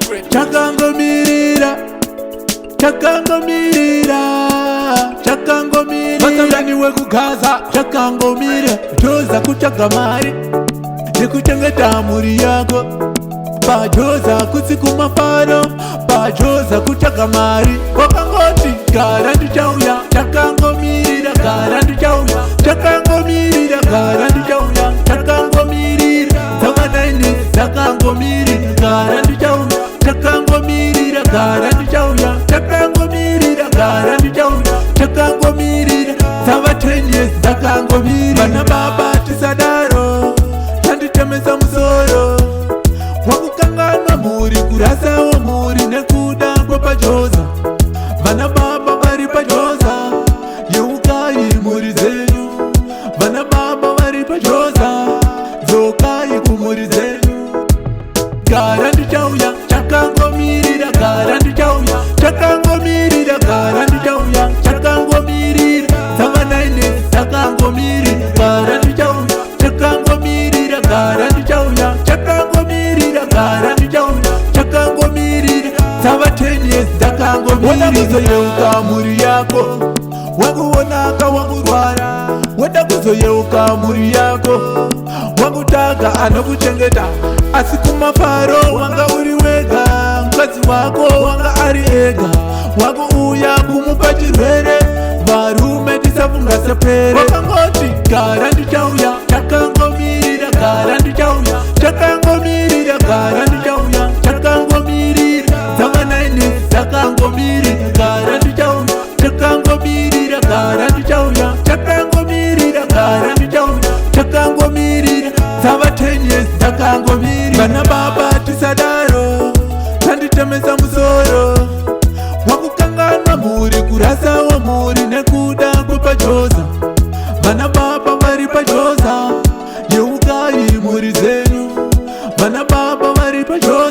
chakangomirira vasangani wekugaza chakangomira choza kutsvaga mari nekuchengeta mhuri yako pachoza kutsikumafano pachoza kutsvaga mari wakangoti gara ndichauya chakangomirira gara ndichauya chakangomirira gara ndichauya chakangomirira dzavanaine dzakangomirira gara ndichauya chakangomirira gara ndichauya chakangomirira gara ndichauya chakangomirira dzava 10 years dzakangomirira vana baba tisadaro chanditemesa musoro wakukanganwa mhuri kurasawo mhuri nekuda kwepachoza vana baba vari pachoza yeukai mhuri dzenyu vana baba vari pachoza dzokai kumhuri dzenyu gara ndichauya chakangomirira gara ndichauya chakangomirira gara ndichauya chakangomirira dzavanaine dzakangomirira gara ndichauya chakangomirira gara ndichauya chakangomirira gara ndichauya chakangomirira dzava 10 years dzakangomirira kuzoyeuka mhuri yako wakuonaka wangurwara wada kuzoyeuka mhuri yako wangutaga anokuchengeta asi kumafaro wanga uri wega mukadzi wako wanga ari ega wakuuya kumupa chirwere varume tisafunga sepere wakangoti gara ndichauya chakangomirira gara ndichauya chakangomirira gara ndichauya chakangomirira dzavanaine dzakangomirira gara ndichauya chakangomirira gara ndichauya chakangomirira gara ndichauya chakangomirira dzava 10 years dzakangomirira vana baba tisadaro chanditemesa musoro wakukanganwa mhuri kurasawo mhuri nekuda kwepachoza vana baba vari pachoza yeukai mhuri dzenyu vana baba vari pachoza